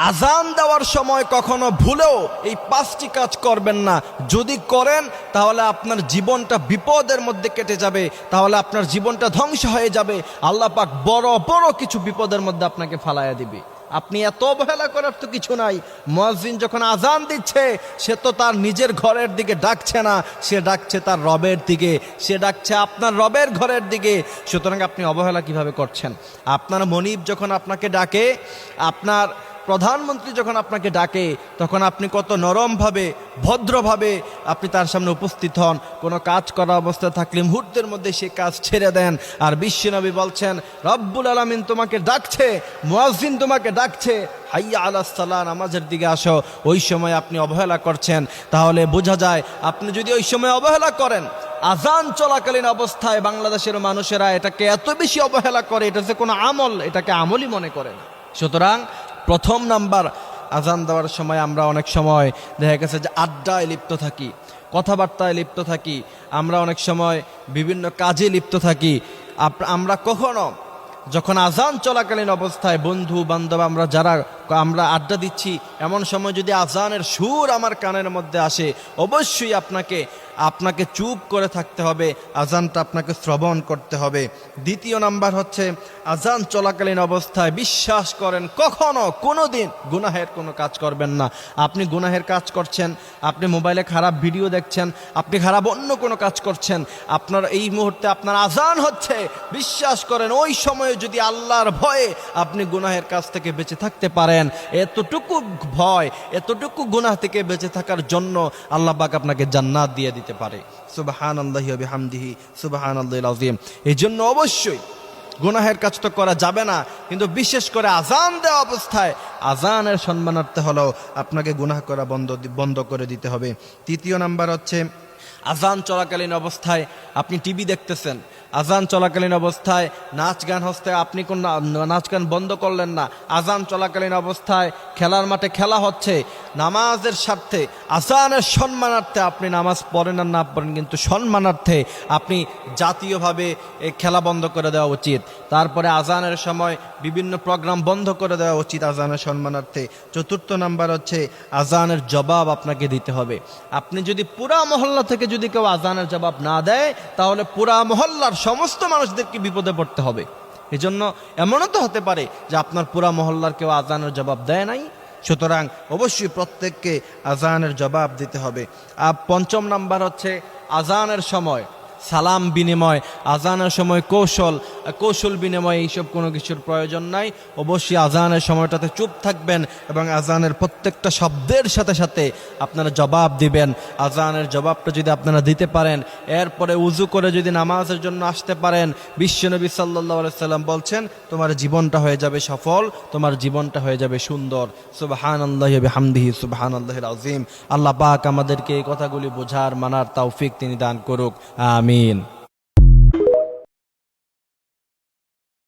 আজান দেওয়ার সময় কখনো ভুলেও এই 5টি কাজ করবেন না। যদি করেন তাহলে আপনার জীবনটা বিপদের মধ্যে কেটে যাবে, তাহলে আপনার জীবনটা ধ্বংস হয়ে যাবে। আল্লাহ পাক বড় বড় কিছু বিপদের মধ্যে আপনাকে ফালাইয়া দিবে। আপনি এত অবহেলা করার তো কিছু নাই। মুয়াজ্জিন যখন আজান দিচ্ছে, সে তো তার নিজের ঘরের দিকে ডাকছে না, সে ডাকছে তার রবের দিকে, সে ডাকছে আপনার রবের ঘরের দিকে। সুতরাং আপনি অবহেলা কিভাবে করছেন? আপনার মনিব যখন আপনাকে ডাকে, আপনার প্রধানমন্ত্রী যখন আপনাকে ডাকে, তখন আপনি কত নরমভাবে ভদ্রভাবে আপনি তার সামনে উপস্থিত হন। কোনো কাজ করা অবস্থায় থাকলে মুহূর্তের মধ্যে সে কাজ ছেড়ে দেন। আর বিশ্বনবী বলছেন, রব্বুল আলামিন তোমাকে ডাকছে, মুয়াজ্জিন তোমাকে ডাকছে, হাইয়া আলাস সালাহ, নামাজের দিকে আসো। ওই সময় আপনি অবহেলা করছেন। তাহলে বোঝা যায় আপনি যদি ওই সময় অবহেলা করেন, আজান চলাকালীন অবস্থায় বাংলাদেশের মানুষেরা এটাকে এত বেশি অবহেলা করে, এটা যে কোনো আমল, এটাকে আমলই মনে করে না। সুতরাং প্রথম নাম্বার, আজান দেওয়ার সময় আমরা অনেক সময় দেখা গেছে যে আড্ডায় লিপ্ত থাকি, কথাবার্তায় লিপ্ত থাকি, আমরা অনেক সময় বিভিন্ন কাজে লিপ্ত থাকি। আমরা কখনো যখন আজান চলাকালীন অবস্থায় বন্ধু বান্ধব আমরা আড্ডা দিচ্ছি, এমন সময় যদি আজানের সুর আমার কানের মধ্যে আসে, অবশ্যই আপনাকে চুপ করে থাকতে হবে, আজানটা আপনাকে শ্রবণ করতে হবে। দ্বিতীয় নাম্বার হচ্ছে, আজান চলাকালীন অবস্থায় বিশ্বাস করেন কখনো কোনো দিন গুনাহের কোনো কাজ করবেন না। আপনি গুনাহের কাজ করছেন, আপনি মোবাইলে খারাপ ভিডিও দেখছেন, আপনি খারাপ অন্য কোনো কাজ করছেন, আপনার এই মুহূর্তে আপনার আজান হচ্ছে, বিশ্বাস করেন ওই সময়ে যদি আল্লাহর ভয়ে আপনি গুনাহের কাজ থেকে বেঁচে থাকতে পারেন, এতটুকু ভয়, এতটুকু গুনাহ থেকে বেঁচে থাকার জন্য আল্লাহ পাক আপনাকে জান্নাত দিয়ে দিতে পারে। সুবহানাল্লাহি ওয়া বিহামদিহি সুবহানাল্লাহিল আযীম। এই জন্য অবশ্যই গুনাহের কাজ তো করা যাবে না, কিন্তু বিশেষ করে আজান দেওয়া অবস্থায় আজানের সম্মানার্থে হলেও আপনাকে গুনাহ করা বন্ধ করে দিতে হবে। তৃতীয় নাম্বার হচ্ছে, আজান চলাকালীন অবস্থায় আপনি টিভি দেখতেছেন, আজান চলাকালীন অবস্থায় নাচ গান হচ্ছে, আপনি কোন নাচ গান বন্ধ করলেন না। আজান চলাকালীন অবস্থায় খেলার মাঠে খেলা হচ্ছে, নামাজের স্বার্থে আজানের সম্মানার্থে আপনি নামাজ পড়েন আর না পড়েন, কিন্তু সম্মানার্থে আপনি জাতীয়ভাবে এই খেলা বন্ধ করে দেওয়া উচিত। তারপরে আজানের সময় বিভিন্ন প্রোগ্রাম বন্ধ করে দেওয়া উচিত আজানের সম্মানার্থে। চতুর্থ নাম্বার হচ্ছে, আজানের জবাব আপনাকে দিতে হবে। আপনি যদি পুরা মহল্লা থেকে যদি কেউ আজানের জবাব না দেয়, তাহলে পুরা মহল্লার সমস্ত মানুষদেরকে বিপদে পড়তে হবে। এজন্য এমনও তো হতে পারে যে আপনার পুরা মহল্লার কেউ আজানের জবাব দেয় নাই। সুতরাং অবশ্যই প্রত্যেককে আজানের জবাব দিতে হবে। আর পঞ্চম নাম্বার হচ্ছে, আজানের সময় সালাম বিনিময়, আজানের সময় কৌশল বিনিময়, এইসব কোনো কিছুর প্রয়োজন নাই। অবশ্যই আজানের সময়টাতে চুপ থাকবেন এবং আজানের প্রত্যেকটা শব্দের সাথে সাথে আপনারা জবাব দিবেন। আজানের জবাবটা যদি আপনারা দিতে পারেন, এরপরে উজু করে যদি নামাজের জন্য আসতে পারেন, বিশ্বনবী সাল্লাল্লাহু আলাইহি সাল্লাম বলছেন, তোমার জীবনটা হয়ে যাবে সফল, তোমার জীবনটা হয়ে যাবে সুন্দর। সুবহানাল্লাহি ওয়া বিহামদিহি সুবহানাল্লাহিল আযীম। আল্লাহ পাক আমাদেরকে এই কথাগুলি বোঝার মানার তৌফিক তিনি দান করুক। আমিন।